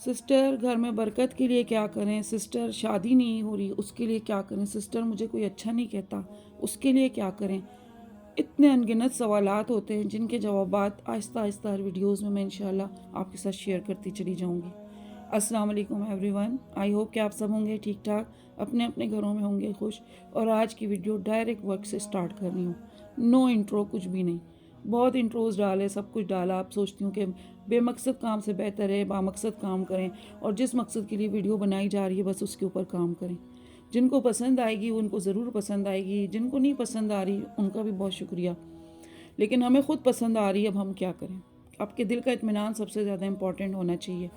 Sister گھر میں برکت کے لیے کیا کریں، سسٹر شادی نہیں ہو رہی اس کے لیے کیا کریں، سسٹر مجھے کوئی اچھا نہیں کہتا اس کے لیے کیا کریں. اتنے انگنت سوالات ہوتے ہیں جن کے جوابات آہستہ آہستہ ہر ویڈیوز میں انشاءاللہ آپ کے ساتھ شیئر کرتی چلی جاؤں گی. السلام علیکم ایوری ون، آئی ہوپ کہ آپ سب ہوں گے ٹھیک ٹھاک، اپنے اپنے گھروں میں ہوں گے خوش. اور آج کی ویڈیو ڈائریکٹ ورک سے سٹارٹ کر رہی ہوں، نو انٹرو، کچھ بھی نہیں. بہت انٹروز ڈالے، سب کچھ ڈالا. آپ سوچتی ہوں کہ بے مقصد کام سے بہتر ہے با مقصد کام کریں، اور جس مقصد کے لیے ویڈیو بنائی جا رہی ہے بس اس کے اوپر کام کریں. جن کو پسند آئے گی ان کو ضرور پسند آئے گی، جن کو نہیں پسند آ رہی ان کا بھی بہت شکریہ. لیکن ہمیں خود پسند آ رہی ہے، اب ہم کیا کریں. آپ کے دل کا اطمینان سب سے زیادہ امپورٹنٹ ہونا چاہیے.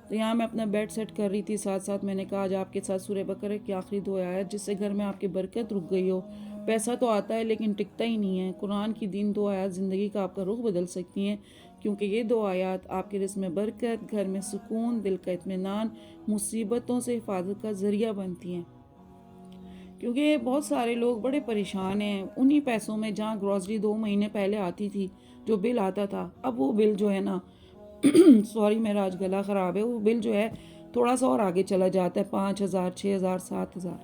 تو یہاں میں اپنا بیڈ سیٹ کر رہی تھی، ساتھ ساتھ میں نے کہا آج آپ کے ساتھ سورہ بقرہ کی آخری 2 آیات جس سے گھر میں آپ کی برکت رک گئی ہو. پیسہ تو آتا ہے لیکن ٹکتا ہی نہیں ہے. قرآن کی 2 آیات زندگی کا آپ کا رخ بدل سکتی ہیں، کیونکہ یہ 2 آیات آپ کے رزق میں برکت، گھر میں سکون، دل کا اطمینان، مصیبتوں سے حفاظت کا ذریعہ بنتی ہیں. کیونکہ بہت سارے لوگ بڑے پریشان ہیں انہی پیسوں میں، جہاں گروسری 2 مہینے پہلے آتی تھی، جو بل آتا تھا، اب وہ بل جو ہے نا سوری میرا آج گلا خراب ہے، وہ بل جو ہے تھوڑا سا اور آگے چلا جاتا ہے، 5,000 6,000 7,000.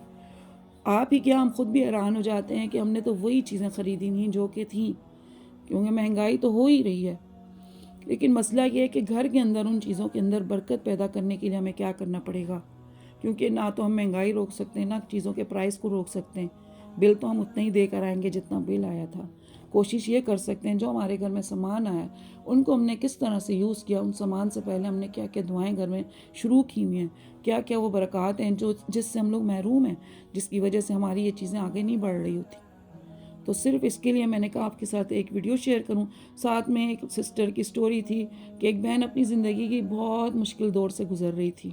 آپ ہی کیا ہم خود بھی حیران ہو جاتے ہیں کہ ہم نے تو وہی چیزیں خریدی نہیں جو کہ تھیں، کیونکہ مہنگائی تو ہو ہی رہی ہے. لیکن مسئلہ یہ ہے کہ گھر کے اندر ان چیزوں کے اندر برکت پیدا کرنے کے لیے ہمیں کیا کرنا پڑے گا. کیونکہ نہ تو ہم مہنگائی روک سکتے ہیں، نہ چیزوں کے پرائس کو روک سکتے ہیں. بل تو ہم اتنا ہی دے کر آئیں گے جتنا بل آیا تھا. کوشش یہ کر سکتے ہیں جو ہمارے گھر میں سامان آیا ان کو ہم نے کس طرح سے یوز کیا، ان سامان سے پہلے ہم نے کیا کیا دعائیں گھر میں شروع کی ہوئی ہیں، کیا کیا وہ برکات ہیں جس سے ہم لوگ محروم ہیں، جس کی وجہ سے ہماری یہ چیزیں آگے نہیں بڑھ رہی ہوتی. تو صرف اس کے لیے میں نے کہا آپ کے ساتھ ایک ویڈیو شیئر کروں. ساتھ میں ایک سسٹر کی سٹوری تھی کہ ایک بہن اپنی زندگی کی بہت مشکل دور سے گزر رہی تھی.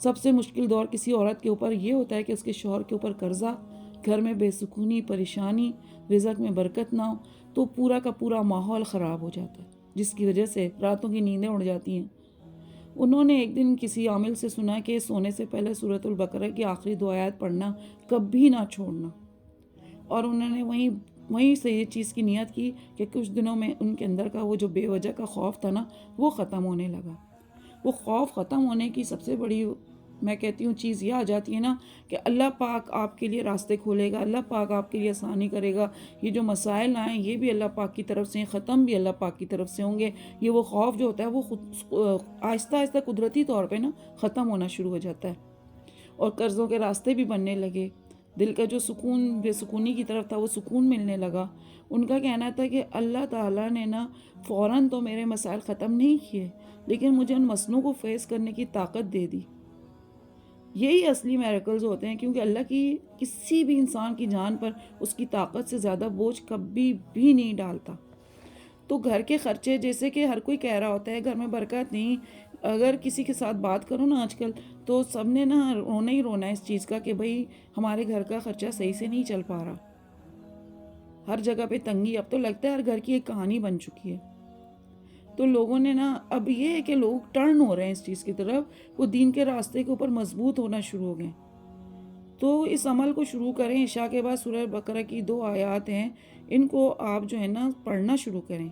سب سے مشکل دور کسی عورت کے اوپر یہ ہوتا ہے کہ اس کے شوہر کے اوپر قرضہ، گھر میں بے سکونی، پریشانی، رزق میں برکت نہ ہو، تو پورا کا پورا ماحول خراب ہو جاتا ہے، جس کی وجہ سے راتوں کی نیندیں اڑ جاتی ہیں. انہوں نے ایک دن کسی عامل سے سنا کہ سونے سے پہلے سورۃ البقرہ کی آخری 2 آیات پڑھنا کبھی نہ چھوڑنا. اور انہوں نے وہیں سے یہ چیز کی نیت کی کہ کچھ دنوں میں ان کے اندر کا وہ جو بے وجہ کا خوف تھا نا وہ ختم ہونے لگا. وہ خوف ختم ہونے کی سب سے بڑی میں کہتی ہوں چیز یہ آ جاتی ہے نا کہ اللہ پاک آپ کے لیے راستے کھولے گا، اللہ پاک آپ کے لیے آسانی کرے گا. یہ جو مسائل آئیں یہ بھی اللہ پاک کی طرف سے، ختم بھی اللہ پاک کی طرف سے ہوں گے. یہ وہ خوف جو ہوتا ہے وہ خود آہستہ آہستہ قدرتی طور پہ نا ختم ہونا شروع ہو جاتا ہے، اور قرضوں کے راستے بھی بننے لگے. دل کا جو سکون بے سکونی کی طرف تھا وہ سکون ملنے لگا. ان کا کہنا تھا کہ اللہ تعالیٰ نے نا فوراً تو میرے مسائل ختم نہیں کیے، لیکن مجھے ان مسئلوں کو فیس کرنے کی طاقت دے دی. یہی اصلی میریکلز ہوتے ہیں، کیونکہ اللہ کی کسی بھی انسان کی جان پر اس کی طاقت سے زیادہ بوجھ کبھی بھی نہیں ڈالتا. تو گھر کے خرچے، جیسے کہ ہر کوئی کہہ رہا ہوتا ہے گھر میں برکت نہیں، اگر کسی کے ساتھ بات کرو نا آج کل تو سب نے نا رونا ہی رونا ہے اس چیز کا کہ بھئی ہمارے گھر کا خرچہ صحیح سے نہیں چل پا رہا. ہر جگہ پہ تنگی، اب تو لگتا ہے ہر گھر کی ایک کہانی بن چکی ہے. تو لوگوں نے نا اب یہ ہے کہ لوگ ٹرن ہو رہے ہیں اس چیز کی طرف، وہ دین کے راستے کے اوپر مضبوط ہونا شروع ہو گئے. تو اس عمل کو شروع کریں. عشاء کے بعد سورہ بقرہ کی 2 آیات ہیں، ان کو آپ جو ہے نا پڑھنا شروع کریں،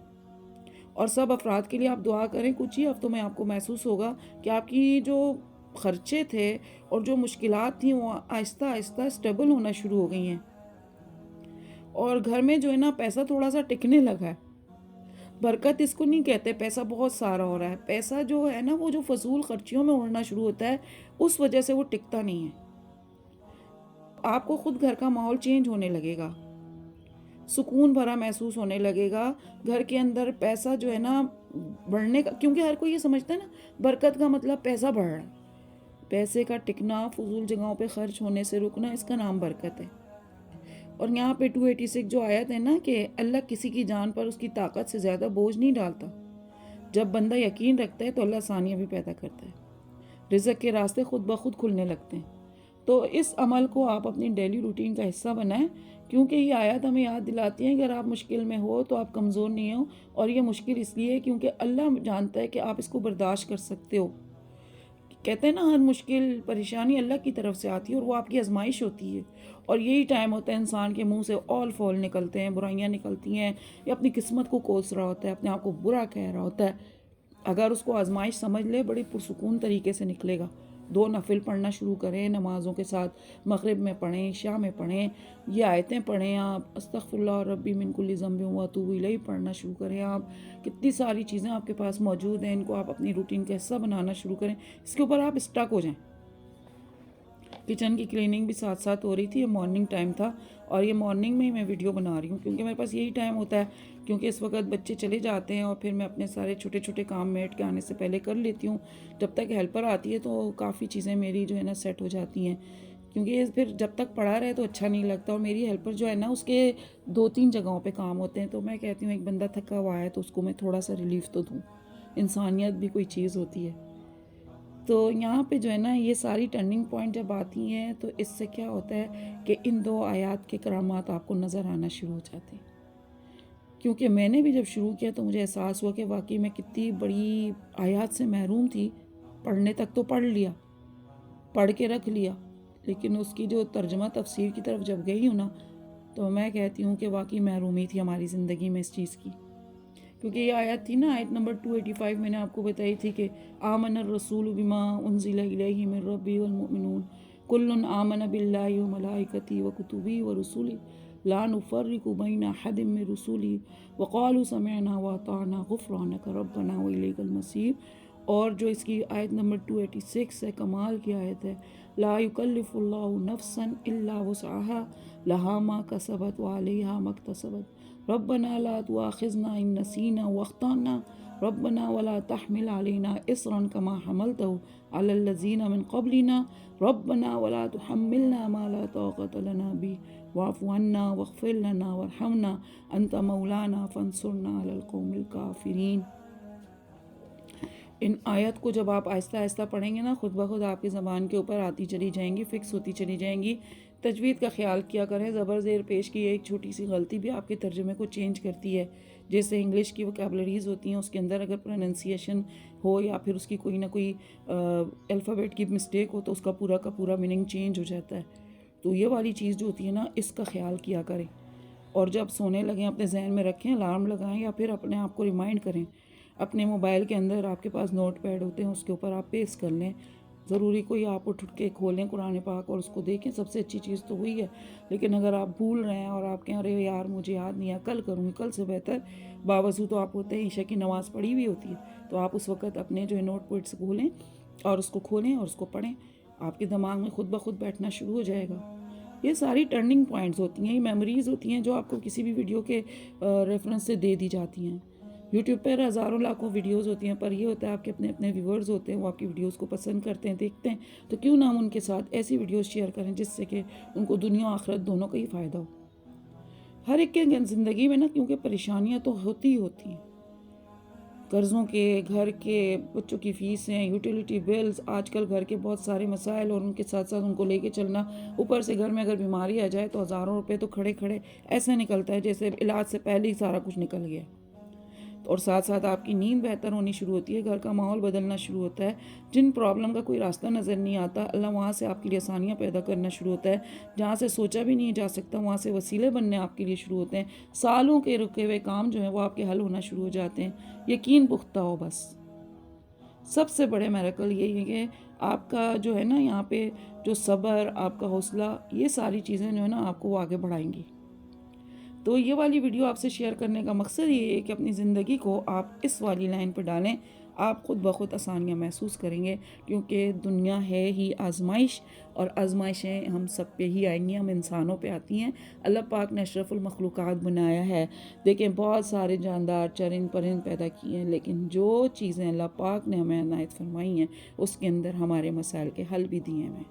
اور سب افراد کے لیے آپ دعا کریں. کچھ ہی ہفتوں میں آپ کو محسوس ہوگا کہ آپ کی جو خرچے تھے اور جو مشکلات تھیں وہ آہستہ آہستہ اسٹیبل ہونا شروع ہو گئی ہیں، اور گھر میں جو ہے نا پیسہ تھوڑا سا ٹکنے لگا ہے. برکت اس کو نہیں کہتے پیسہ بہت سارا ہو رہا ہے، پیسہ جو ہے نا وہ جو فضول خرچیوں میں اڑنا شروع ہوتا ہے اس وجہ سے وہ ٹکتا نہیں ہے. آپ کو خود گھر کا ماحول چینج ہونے لگے گا، سکون بھرا محسوس ہونے لگے گا. گھر کے اندر پیسہ جو ہے نا بڑھنے کا، کیونکہ ہر کوئی یہ سمجھتا ہے نا برکت کا مطلب پیسہ بڑھ رہا ہے. پیسے کا ٹکنا، فضول جگہوں پہ خرچ ہونے سے رکنا، اس کا نام برکت ہے. اور یہاں پہ 286 جو آیت ہے نا کہ اللہ کسی کی جان پر اس کی طاقت سے زیادہ بوجھ نہیں ڈالتا. جب بندہ یقین رکھتا ہے تو اللہ آسانیاں بھی پیدا کرتا ہے، رزق کے راستے خود بخود کھلنے لگتے ہیں. تو اس عمل کو آپ اپنی ڈیلی روٹین کا حصہ بنائیں، کیونکہ یہ آیات ہمیں یاد دلاتی ہیں اگر آپ مشکل میں ہو تو آپ کمزور نہیں ہو. اور یہ مشکل اس لیے ہے کیونکہ اللہ جانتا ہے کہ آپ اس کو برداشت کر سکتے ہو. کہتے ہیں نا ہر مشکل پریشانی اللہ کی طرف سے آتی ہے اور وہ آپ کی آزمائش ہوتی ہے. اور یہی ٹائم ہوتا ہے انسان کے منہ سے اول فول نکلتے ہیں، برائیاں نکلتی ہیں، یا اپنی قسمت کو کوس رہا ہوتا ہے، اپنے آپ کو برا کہہ رہا ہوتا ہے. اگر اس کو آزمائش سمجھ لے بڑی پرسکون طریقے سے نکلے گا. 2 نفل پڑھنا شروع کریں نمازوں کے ساتھ، مغرب میں پڑھیں، عشاء میں پڑھیں، یہ آیتیں پڑھیں آپ، استغفر اللہ ربی من کل ذنب واتوب الیہ پڑھنا شروع کریں آپ. کتنی ساری چیزیں آپ کے پاس موجود ہیں، ان کو آپ اپنی روٹین کا حصہ بنانا شروع کریں. اس کے اوپر آپ اسٹک ہو جائیں. کچن کی کلیننگ بھی ساتھ ساتھ ہو رہی تھی، یہ مارننگ ٹائم تھا اور یہ مارننگ میں ہی میں ویڈیو بنا رہی ہوں کیونکہ میرے پاس یہی ٹائم ہوتا ہے، کیونکہ اس وقت بچے چلے جاتے ہیں اور پھر میں اپنے سارے چھوٹے چھوٹے کام میٹ کے آنے سے پہلے کر لیتی ہوں. جب تک ہیلپر آتی ہے تو کافی چیزیں میری جو ہے نا سیٹ ہو جاتی ہیں، کیونکہ یہ پھر جب تک پڑھا رہے تو اچھا نہیں لگتا. اور میری ہیلپر جو ہے نا اس کے 2-3 جگہوں پہ کام ہوتے ہیں، تو میں کہتی ہوں ایک بندہ تھکا ہوا ہے تو اس کو میں تھوڑا سا ریلیف تو دوں، انسانیت بھی کوئی چیز ہوتی ہے. تو یہاں پہ جو ہے نا یہ ساری ٹرننگ پوائنٹ جب آتی ہیں تو اس سے کیا ہوتا ہے کہ ان 2 آیات کے کرامات آپ کو نظر آنا شروع ہو جاتے ہیں. کیونکہ میں نے بھی جب شروع کیا تو مجھے احساس ہوا کہ واقعی میں کتنی بڑی آیات سے محروم تھی. پڑھنے تک تو پڑھ لیا، پڑھ کے رکھ لیا، لیکن اس کی جو ترجمہ تفسیر کی طرف جب گئی ہوں نا تو میں کہتی ہوں کہ واقعی محرومی تھی ہماری زندگی میں اس چیز کی. کیونکہ یہ آیت تھی نا، آیت نمبر 285 میں نے آپ کو بتائی تھی کہ آمن الرسول بما انزل الیہ من ربی والمؤمنون کل آمن باللہ وملائکتی وکتبی ورسولی لا نفرق بین احد من رسولی وقالوا سمعنا واطعنا غفرانک ربنا والیک المصیر. اور جو اس کی آیت نمبر 286 ہے، کمال کی آیت ہے، لا یکلف اللہ نفسا الا وسعها لها ما کسبت وعلیہا ما اکتسبت ربنا لا تؤاخذنا ان نسینا واخطأنا ربنا ولا تحمل علينا اصرا كما حملته على الذين من قبلنا ربنا ولا تحملنا ما لا طاقة لنا به واعف عنا واغفر لنا وارحمنا انت مولانا فانصرنا على القوم الكافرين. ان آیت کو جب آپ آہستہ آہستہ پڑھیں گے نا خود بخود آپ کی زبان کے اوپر آتی چلی جائیں گی، فکس ہوتی چلی جائیں گی. تجوید کا خیال کیا کریں، زبر زیر پیش کی ایک چھوٹی سی غلطی بھی آپ کے ترجمے کو چینج کرتی ہے. جیسے انگلش کی وکیبلریز ہوتی ہیں، اس کے اندر اگر پروننسیشن ہو یا پھر اس کی کوئی نہ کوئی الفابیٹ کی مسٹیک ہو تو اس کا پورا میننگ چینج ہو جاتا ہے. تو یہ والی چیز جو ہوتی ہے نا اس کا خیال کیا کریں. اور جب سونے لگیں اپنے ذہن میں رکھیں، الارم لگائیں یا پھر اپنے آپ کو ریمائنڈ کریں. اپنے موبائل کے اندر آپ کے پاس نوٹ پیڈ ہوتے ہیں، اس کے اوپر آپ پیسٹ کر لیں. ضروری کوئی آپ اٹھ کے کھولیں قرآن پاک اور اس کو دیکھیں، سب سے اچھی چیز تو وہی ہے. لیکن اگر آپ بھول رہے ہیں اور آپ کہیں ارے یار مجھے یاد نہیں ہے، کل کروں گی، کل سے بہتر باوضو تو آپ ہوتے ہیں عشاء کی نماز پڑھی ہوئی ہوتی ہے تو آپ اس وقت اپنے جو ہے نوٹ پیڈ سے کھولیں اور اس کو کھولیں اور اس کو پڑھیں. آپ کے دماغ میں خود بخود بیٹھنا شروع ہو جائے گا. یہ ساری ٹرننگ پوائنٹس ہوتی ہیں، یہ میموریز ہوتی ہیں جو آپ کو کسی بھی ویڈیو کے ریفرنس سے دے دی جاتی ہیں. یوٹیوب پر ہزاروں لاکھوں ویڈیوز ہوتی ہیں، پر یہ ہوتا ہے آپ کے اپنے ویورز ہوتے ہیں، وہ آپ کی ویڈیوز کو پسند کرتے ہیں، دیکھتے ہیں. تو کیوں نہ ہم ان کے ساتھ ایسی ویڈیوز شیئر کریں جس سے کہ ان کو دنیا و آخرت دونوں کا ہی فائدہ ہو. ہر ایک کے زندگی میں نا کیونکہ پریشانیاں تو ہوتی ہی ہوتی ہیں، قرضوں کے، گھر کے، بچوں کی فیسیں، یوٹیلیٹی بلز، آج کل گھر کے بہت سارے مسائل اور ان کے ساتھ ساتھ ان کو لے کے چلنا. اوپر سے گھر میں اگر بیماری آ جائے تو ہزاروں روپے تو کھڑے کھڑے ایسے نکلتا ہے جیسے علاج سے پہلے ہی سارا کچھ نکل گیا. اور ساتھ ساتھ آپ کی نیند بہتر ہونی شروع ہوتی ہے، گھر کا ماحول بدلنا شروع ہوتا ہے. جن پرابلم کا کوئی راستہ نظر نہیں آتا، اللہ وہاں سے آپ کے لیے آسانیاں پیدا کرنا شروع ہوتا ہے. جہاں سے سوچا بھی نہیں جا سکتا وہاں سے وسیلے بننے آپ کے لیے شروع ہوتے ہیں. سالوں کے رکے ہوئے کام جو ہیں وہ آپ کے حل ہونا شروع ہو جاتے ہیں. یقین پختہ ہو بس. سب سے بڑے میریکل یہی ہے کہ آپ کا جو ہے نا یہاں پہ جو صبر، آپ کا حوصلہ، یہ ساری چیزیں جو ہے نا آپ کو آگے بڑھائیں گی. تو یہ والی ویڈیو آپ سے شیئر کرنے کا مقصد یہ ہے کہ اپنی زندگی کو آپ اس والی لائن پہ ڈالیں، آپ خود بخود آسانیاں محسوس کریں گے. کیونکہ دنیا ہے ہی آزمائش، اور آزمائشیں ہم سب پہ ہی آئیں گی، ہم انسانوں پہ آتی ہیں. اللہ پاک نے اشرف المخلوقات بنایا ہے. دیکھیں بہت سارے جاندار چرند پرند پیدا کیے ہیں، لیکن جو چیزیں اللہ پاک نے ہمیں عنایت فرمائی ہیں اس کے اندر ہمارے مسائل کے حل بھی دیے ہیں.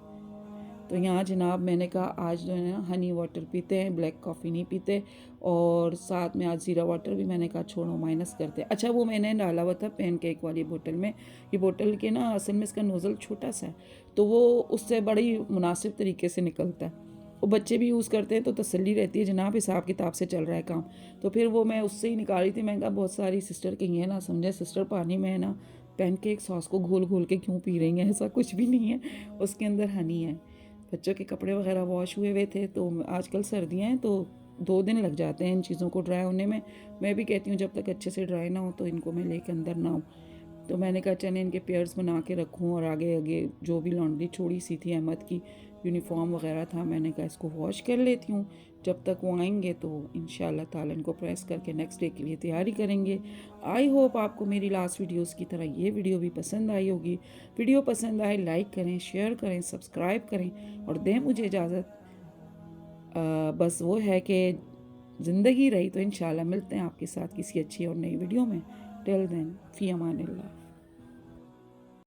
تو یہاں جناب میں نے کہا آج جو ہے نا ہنی واٹر پیتے ہیں، بلیک کافی نہیں پیتے، اور ساتھ میں آج زیرا واٹر بھی میں نے کہا چھوڑو مائنس کرتے. اچھا وہ میں نے ڈالا ہوا تھا پین کیک والی بوٹل میں. یہ بوٹل کے نا اصل میں اس کا نوزل چھوٹا سا ہے تو وہ اس سے بڑی مناسب طریقے سے نکلتا ہے. وہ بچے بھی یوز کرتے ہیں تو تسلی رہتی ہے جناب حساب کتاب سے چل رہا ہے کام. تو پھر وہ میں اس سے ہی نکالی تھی. میں نے کہا بہت ساری سسٹر کہیں ہے نا سمجھے سسٹر پانی میں ہے نا پین کیک ساس کو گھول گھول کے کیوں پی رہی ہیں، ایسا کچھ بھی نہیں ہے، اس کے اندر ہنی ہے. بچوں کے کپڑے وغیرہ واش ہوئے ہوئے تھے تو آج کل سردیاں ہیں تو 2 دن لگ جاتے ہیں ان چیزوں کو ڈرائی ہونے میں. میں بھی کہتی ہوں جب تک اچھے سے ڈرائی نہ ہو تو ان کو میں لے کے اندر نہ ہوں. تو میں نے کہا چلیں ان کے پیئرز بنا کے رکھوں، اور آگے آگے جو بھی لانڈری چھوڑی سی تھی احمد کی یونیفارم وغیرہ تھا، میں نے کہا اس کو واش کر لیتی ہوں، جب تک وہ آئیں گے تو انشاءاللہ تعالیٰ ان کو پریس کر کے نیکسٹ ڈے کے لیے تیاری کریں گے۔ آئی ہوپ آپ کو میری لاسٹ ویڈیوز کی طرح یہ ویڈیو بھی پسند آئی ہوگی۔ ویڈیو پسند آئے لائک کریں، شیئر کریں، سبسکرائب کریں، اور دیں مجھے اجازت۔ بس وہ ہے کہ زندگی رہی تو انشاءاللہ ملتے ہیں آپ کے ساتھ کسی اچھی اور نئی ویڈیو میں۔ ٹل دین، فی امان اللہ۔